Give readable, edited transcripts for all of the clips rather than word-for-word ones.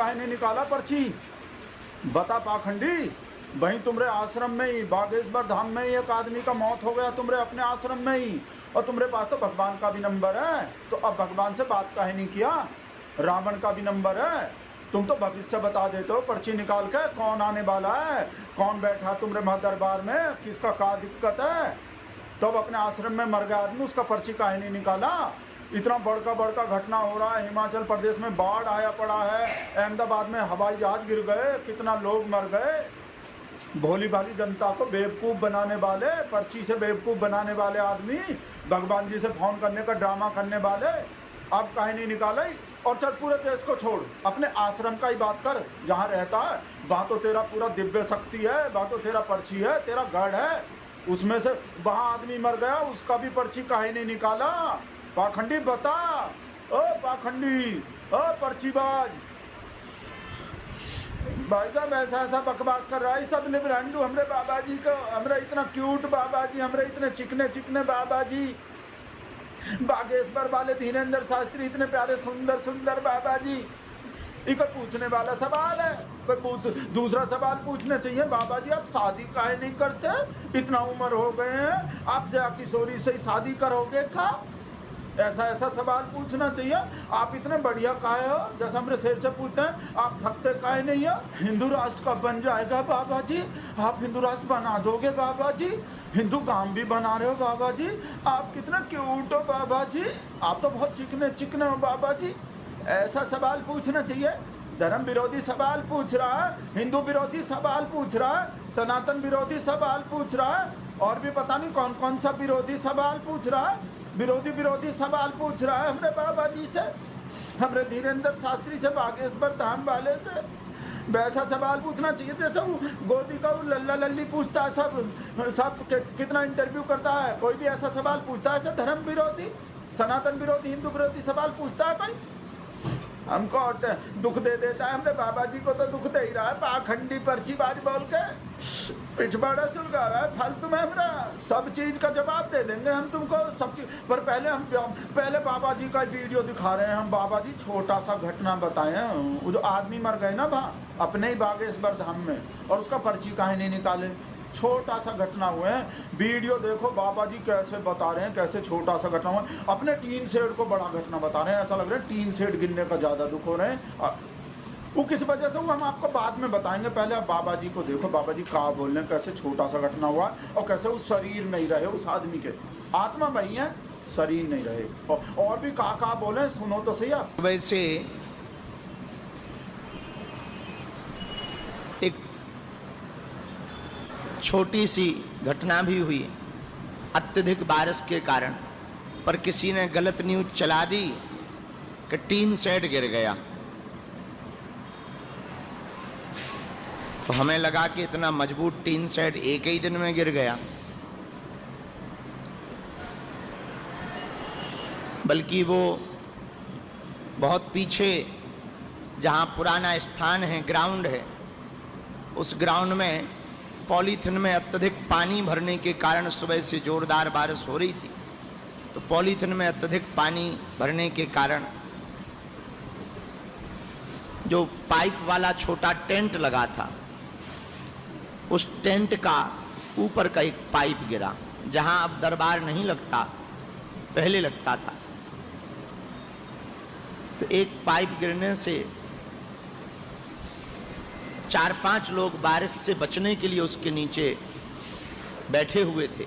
काहे नहीं निकाला पर्ची? बता पाखंडी। वहीं तुम्हारे आश्रम में ही, बागेश्वर धाम में ही एक आदमी का मौत हो गया तुम्हारे अपने आश्रम में ही, और तुम्हारे पास तो भगवान का भी नंबर है, तो अब भगवान से बात काहे नहीं किया? रावण का भी नंबर है, तुम तो भविष्य बता देते हो पर्ची निकाल के, कौन आने वाला है, कौन बैठा तुम्हारे महा दरबार में, किसका क्या दिक्कत है। तब तो अपने आश्रम में मर गया आदमी, उसका पर्ची काहे नहीं निकाला? इतना बड़का घटना हो रहा है, हिमाचल प्रदेश में बाढ़ आया पड़ा है, अहमदाबाद में हवाई जहाज गिर गए, कितना लोग मर गए। भोली भाली जनता को बेवकूफ़ बनाने वाले, पर्ची से बेवकूफ़ बनाने वाले आदमी, भगवान जी से फोन करने का ड्रामा करने वाले, अब काहे नहीं निकाले? और चल पूरे देश को छोड़, अपने आश्रम का ही बात कर, जहाँ रहता है वहाँ तो तेरा पूरा दिव्य शक्ति है, वहाँ तो तेरा पर्ची है, तेरा गढ़ है, उसमें से वहाँ आदमी मर गया, उसका भी पर्ची काहे नहीं निकाला? पाखंडी बता, ओ पाखंडी, ओ पर्चीबाज। भाई साहब ऐसा बकवास कर रहा है, सब निबरंडू हमरे बाबा जी को, हमरे इतना क्यूट बाबा जी, हमरे इतने चिकने बाबा जी, बागेश्वर वाले धीरेन्द्र शास्त्री इतने प्यारे सुंदर बाबा जी। ये कोई पूछने वाला सवाल है? कोई दूसरा सवाल पूछना चाहिए, बाबा जी आप शादी काहे नहीं करते? इतना उम्र हो गए हैं, आप जया किशोरी से ही शादी करोगे क्या? ऐसा सवाल पूछना चाहिए। आप इतने बढ़िया काहे हो? जैसे हमरे शेर से पूछते हैं, आप थकते काहे नहीं हो? हिंदू राष्ट्र कब बन जाएगा बाबा जी? आप हिंदू राष्ट्र बना दोगे बाबा जी? हिंदू गांव भी बना रहे हो बाबा जी? आप कितना क्यूट हो बाबा जी, आप तो बहुत चिकने हो बाबा जी। ऐसा सवाल पूछना चाहिए। धर्म विरोधी सवाल पूछ रहा है, हिंदू विरोधी सवाल पूछ रहा है, सनातन विरोधी सवाल पूछ रहा है, और भी पता नहीं कौन कौन सा विरोधी सवाल पूछ रहा है। विरोधी सवाल पूछ रहा है हमरे बाबा जी से, हमरे धीरेन्द्र शास्त्री से, बागेश्वर धाम वाले से। वैसा सवाल पूछना चाहिए जैसे वो गोदी का वो लल्ला लल्ली पूछता है, सब कितना इंटरव्यू करता है, कोई भी ऐसा सवाल पूछता है? ऐसा धर्म विरोधी, सनातन विरोधी, हिंदू विरोधी सवाल पूछता है कोई? हमको दुख दे देता है, हमरे बाबा जी को तो दुख दे ही रहा है, पाखंडी पर्चीबाज बोल के पिछवाड़ा सुलगा रहा है फालतू में। हमरा सब चीज का जवाब दे देंगे हम तुमको, सब चीज पर पहले बाबा जी का वीडियो दिखा रहे हैं हम। बाबा जी छोटा सा घटना बताए हैं, वो जो आदमी मर गए ना वहाँ अपने ही बागेश्वर धाम में, और उसका पर्ची काहे नहीं निकाले? छोटा सा घटना हुआ है, वीडियो देखो बाबा जी कैसे बता रहे हैं, कैसे छोटा सा घटना हुआ। अपने टीन शेड को बड़ा घटना बता रहे हैं, ऐसा लग रहा है टीन शेड गिरने का ज़्यादा दुख हो रहे हैं। वो किस वजह से, वो हम आपको बाद में बताएंगे। पहले आप बाबा जी को देखो, बाबा जी क्या बोल रहे हैं, कैसे छोटा सा घटना हुआ और कैसे वो शरीर नहीं रहे उस आदमी के, आत्मा वही है, शरीर नहीं रहे। और भी कहा बोले, सुनो तो सही आप। वैसे एक छोटी सी घटना भी हुई अत्यधिक बारिश के कारण, पर किसी ने गलत न्यूज चला दी कि टीन शेड गिर गया। तो हमें लगा कि इतना मजबूत टीन शेड एक ही दिन में गिर गया, बल्कि वो बहुत पीछे जहाँ पुराना स्थान है, ग्राउंड है, उस ग्राउंड में पॉलीथिन में अत्यधिक पानी भरने के कारण सुबह से जोरदार बारिश हो रही थी, तो पॉलीथिन में अत्यधिक पानी भरने के कारण जो पाइप वाला छोटा टेंट लगा था, उस टेंट का ऊपर का एक पाइप गिरा, जहां अब दरबार नहीं लगता, पहले लगता था। तो एक पाइप गिरने से 4-5 लोग बारिश से बचने के लिए उसके नीचे बैठे हुए थे।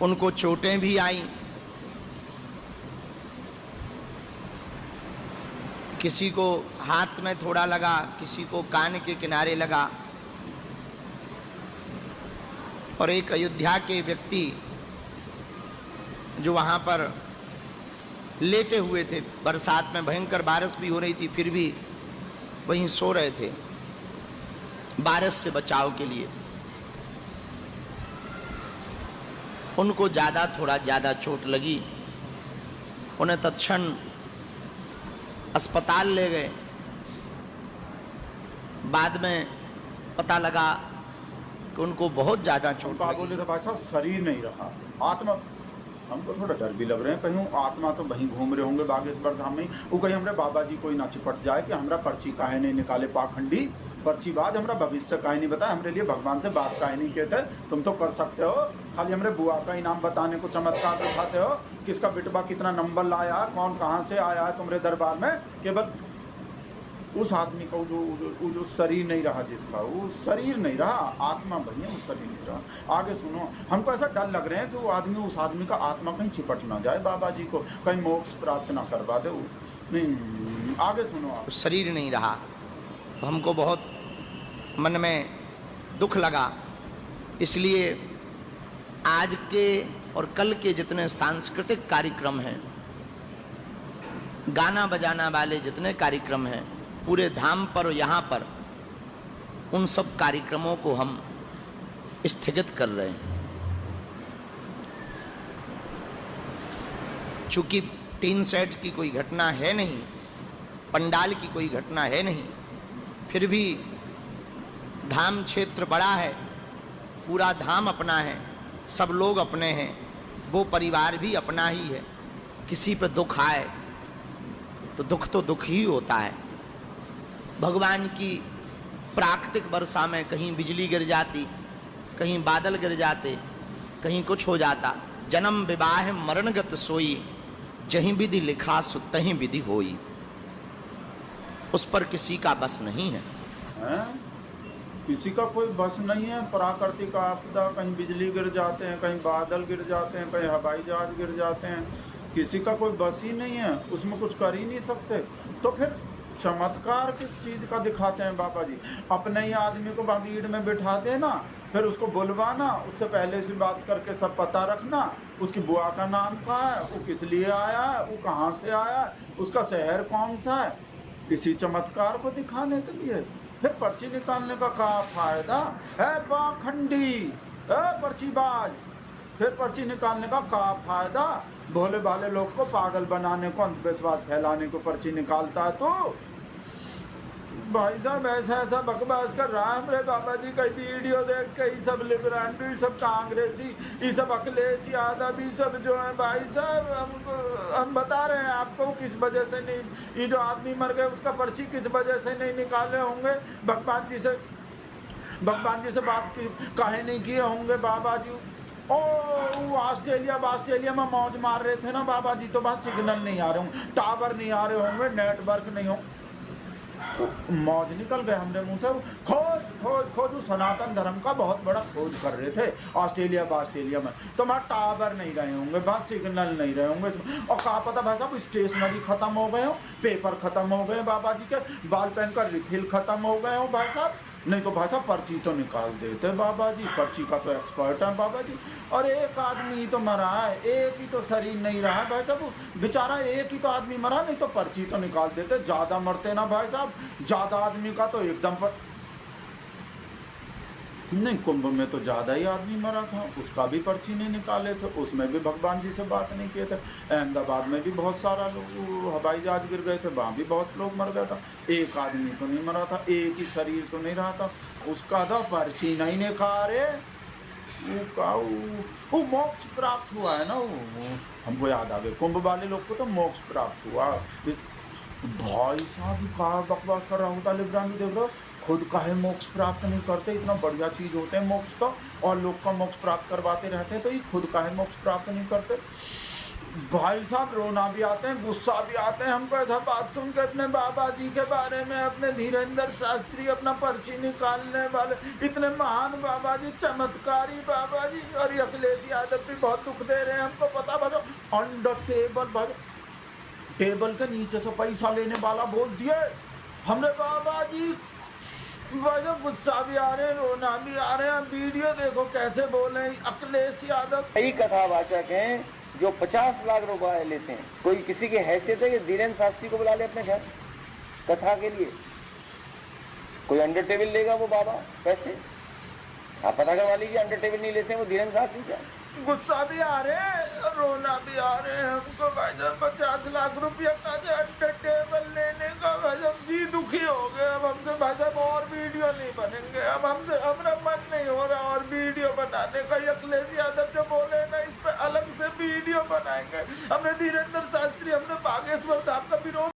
उनको चोटें भी आईं, किसी को हाथ में थोड़ा लगा, किसी को कान के किनारे लगा। और एक अयोध्या के व्यक्ति जो वहाँ पर लेटे हुए थे, बरसात में भयंकर बारिश भी हो रही थी, फिर भी वहीं सो रहे थे बारिश से बचाव के लिए। उनको थोड़ा ज़्यादा चोट लगी, उन्हें तत्क्षण अस्पताल ले गए। बाद में पता लगा कि उनको बहुत ज़्यादा चोट लगी। बोले थे भाई साहब शरीर नहीं रहा, आत्मा हमको थोड़ा डर भी लग रहे हैं, कहीं आत्मा तो वहीं घूम रहे होंगे बागेश्वर धाम में, वो कहीं हमारे बाबा जी कोई ना चिपट जाए कि हमारा पर्ची काहे नहीं निकाले पाखंडी, पर्ची बाद हमारा भविष्य काहे नहीं बताए, हमारे लिए भगवान से बात काहे नहीं कहते, तुम तो कर सकते हो, खाली हमारे बुआ का इनाम बताने को चमत्कार दिखाते हो, किसका बिटवा कितना नंबर लाया, कौन कहाँ से आया है तुम्हारे दरबार में, केवल उस आदमी का जो शरीर नहीं रहा, जिसका वो शरीर नहीं रहा, आत्मा भैया वो शरीर नहीं रहा। आगे सुनो, हमको ऐसा डर लग रहे हैं कि वो आदमी, उस आदमी का आत्मा कहीं चिपट ना जाए, बाबा जी को कहीं मोक्ष प्राप्त ना करवा दे। नहीं, आगे सुनो आप। शरीर नहीं रहा तो हमको बहुत मन में दुख लगा, इसलिए आज के और कल के जितने सांस्कृतिक कार्यक्रम हैं, गाना बजाना वाले जितने कार्यक्रम हैं पूरे धाम पर और यहाँ पर, उन सब कार्यक्रमों को हम स्थगित कर रहे हैं। चूंकि टीन सेट की कोई घटना है नहीं, पंडाल की कोई घटना है नहीं, फिर भी धाम क्षेत्र बड़ा है, पूरा धाम अपना है, सब लोग अपने हैं, वो परिवार भी अपना ही है। किसी पे दुख आए तो दुख ही होता है। भगवान की प्राकृतिक वर्षा में कहीं बिजली गिर जाती, कहीं बादल गिर जाते, कहीं कुछ हो जाता। जन्म विवाह मरणगत सोई, जहीं विधि लिखा सो तहीं विधि होई। उस पर किसी का बस नहीं है, किसी का कोई बस नहीं है। प्राकृतिक आपदा, कहीं बिजली गिर जाते हैं, कहीं बादल गिर जाते हैं, कहीं हवाई जहाज गिर जाते हैं, किसी का कोई बस ही नहीं है, उसमें कुछ कर ही नहीं सकते। तो फिर चमत्कार किस चीज़ का दिखाते हैं बाबा जी? अपने ही आदमी को भीड़ में बिठा देना, फिर उसको बुलवाना, उससे पहले से बात करके सब पता रखना, उसकी बुआ का नाम कहाँ है, वो किस लिए आया है, वो कहाँ से आया है, उसका शहर कौन सा है, इसी चमत्कार को दिखाने के लिए। फिर पर्ची निकालने का क्या फायदा है पाखंडी, पर्चीबाज? फिर पर्ची निकालने का क्या फायदा? भोले भाले लोग को पागल बनाने को, अंधविश्वास फैलाने को पर्ची निकालता है। तो भाई साहब ऐसा बकवास कर रहा है हमारे बाबा जी का वीडियो देख के, ये सब लिबरल, ये सब कांग्रेसी, ये सब अखिलेश यादव, ये सब जो है भाई साहब, हम बता रहे हैं आपको किस वजह से नहीं, ये जो आदमी मर गए उसका पर्ची किस वजह से नहीं निकाले होंगे। भगवान जी से बात काहे नहीं किए होंगे बाबा जी। ऑस्ट्रेलिया में मौज मार रहे थे ना बाबा जी, तो वहाँ सिग्नल नहीं आ रहे होंगे, टावर नहीं आ रहे होंगे, नेटवर्क नहीं हो, मौज निकल गए हमने मुंह से। खोज सनातन धर्म का बहुत बड़ा खोज कर रहे थे ऑस्ट्रेलिया में, तो वहाँ टावर नहीं रहे होंगे, वहाँ सिग्नल नहीं रहे होंगे, और कहा पता भाई साहब स्टेशनरी खत्म हो गए हो, पेपर खत्म हो गए बाबा जी के, बाल पेन का रिफिल खत्म हो गए हो भाई साहब, नहीं तो भाई साहब पर्ची तो निकाल देते बाबा जी, पर्ची का तो एक्सपर्ट है बाबा जी। और एक आदमी तो मरा है, एक ही तो शरीर नहीं रहा है भाई साहब, बेचारा एक ही तो आदमी मरा, नहीं तो पर्ची तो निकाल देते, ज़्यादा मरते ना भाई साहब, ज़्यादा आदमी का तो एकदम पर नहीं। कुंभ में तो ज़्यादा ही आदमी मरा था, उसका भी पर्ची नहीं निकाले थे, उसमें भी भगवान जी से बात नहीं किए थे। अहमदाबाद में भी बहुत सारा लोग हवाई जहाज गिर गए थे, वहाँ भी बहुत लोग मर गया था, एक आदमी तो नहीं मरा था, एक ही शरीर तो नहीं रहा था, उसका तो पर्ची नहीं निकाले, वो मोक्ष प्राप्त हुआ है ना, वो हमको याद आ गया, कुंभ वाले लोग को तो मोक्ष प्राप्त हुआ। भाई साहब कहा बकवास कर रहा होता लिब्रानी, देख रहे हो खुद काहे मोक्ष प्राप्त नहीं करते, इतना बढ़िया चीज़ होते हैं मोक्ष तो, और लोग का मोक्ष प्राप्त करवाते रहते हैं, तो ये खुद काहे मोक्ष प्राप्त नहीं करते। भाई साहब रोना भी आते हैं, गुस्सा भी आते हैं हमको ऐसा बात सुन के अपने बाबा जी के बारे में, अपने धीरेन्द्र शास्त्री, अपना पर्ची निकालने वाले इतने महान बाबा जी, चमत्कारी बाबा जी, और ये अखिलेश यादव भी बहुत दुख दे रहे हैं हमको, पता भाजो अंडर टेबल, भाजो टेबल के नीचे से पैसा लेने वाला बोल दिए हमने बाबा जी, वजह गुस्सा भी आ रहे हैं, रोना भी आ रहे हैं। वीडियो देखो कैसे बोले अखिलेश यादव, कई कथावाचक हैं जो 50 लाख रुपए लेते हैं, कोई किसी की हैसियत है कि धीरेन्द्र शास्त्री को बुला ले अपने घर कथा के लिए, कोई अंडर टेबल लेगा वो बाबा पैसे? आप पता करवा लीजिए, अंडर टेबल नहीं लेते हैं वो धीरेन्द्र शास्त्री क्या। गुस्सा भी आ रहे हैं, रोना भी आ रहे हैं हमको भाई साहब, 50 लाख रुपया का अंडर टेबल लेने का भाई साहब जी दुखी हो गए। अब हमसे भाई साहब और वीडियो नहीं बनेंगे, अब हमसे हमारा मन नहीं हो रहा और वीडियो बनाने का। अखिलेश यादव जो बोले ना, इस पे अलग से वीडियो बनाएंगे। हमने धीरेन्द्र शास्त्री, हमने बागेश्वर धाम का विरोध